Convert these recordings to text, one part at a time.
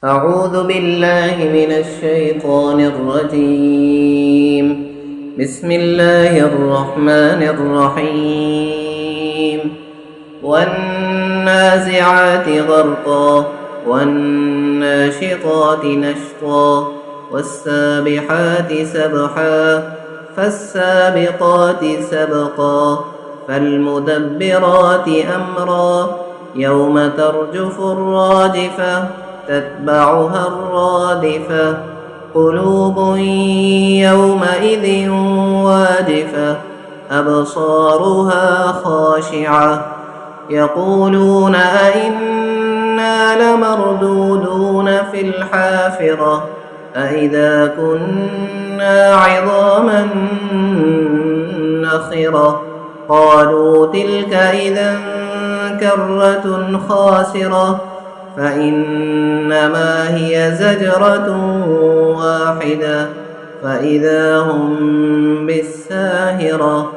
أعوذ بالله من الشيطان الرجيم. بسم الله الرحمن الرحيم. والنازعات غرقا والناشطات نشطا والسابحات سبحا فالسابقات سبقا فالمدبرات أمرا يوم ترجف الراجفة تتبعها الرادفة قلوب يومئذ واجفة أبصارها خاشعة يقولون أئنا لمردودون في الحافرة أئذا كنا عظاما نخرة قالوا تلك إذا كرة خاسرة فإنما هي زجرة واحدة فإذا هم بالساهرة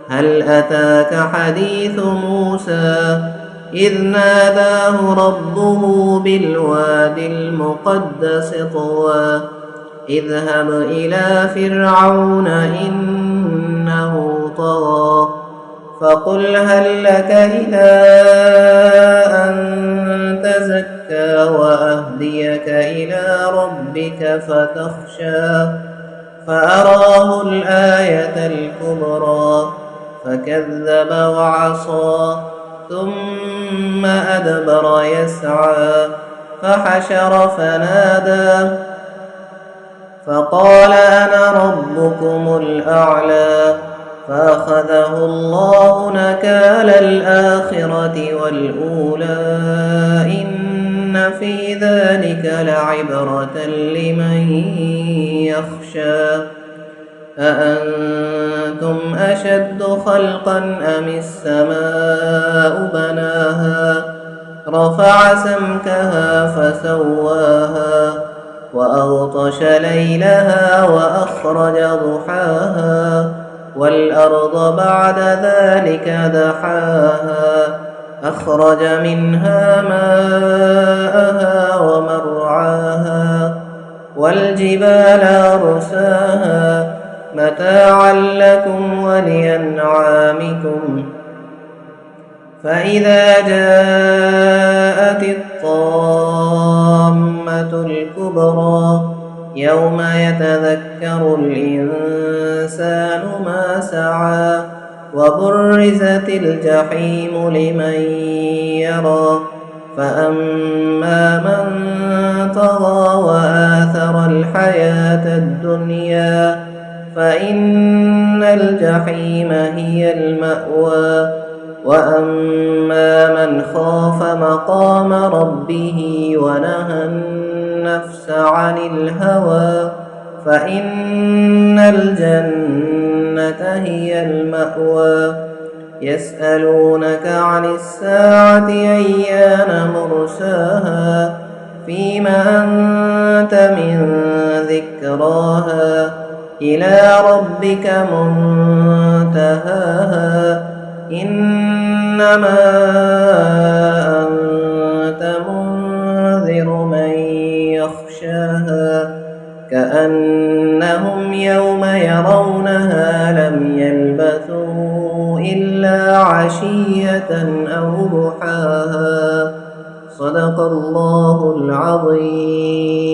هل أتاك حديث موسى إذ ناداه ربه بالوادي المقدس طوى اذهب إلى فرعون إنه طغى فقل هل لك إلى أن تزكى وأهديك إلى ربك فتخشى فأراه الآية الكبرى فكذب وعصى ثم أدبر يسعى فحشر فنادى فقال أنا ربكم الأعلى فأخذه الله نكال الآخرة والأولى إن في ذلك لعبرة لمن يخشى أأنتم أشد خلقا أم السماء بناها رفع سمكها فسواها وأغطش ليلها وأخرج ضحاها والأرض بعد ذلك دحاها أخرج منها ماءها ومرعاها والجبال أرساها متاعا لكم ولأنعامكم فإذا جاءت الطامة الكبرى يوم يتذكر الإنسان ما سعى وبرزت الجحيم لمن يرى فأما من طغى وآثر الحياة الدنيا فإن الجحيم هي المأوى وأما من خاف مقام ربه ونهى النفس عن الهوى فإن الجنة هي المأوى يسألونك عن الساعة أيان مرساها فيما أنت من ذكراها إلى ربك منتهاها إنما أنت منذر من يخشاها كأنهم يوم يرونها لم يلبثوا إلا عشية أو ضحاها صدق الله العظيم.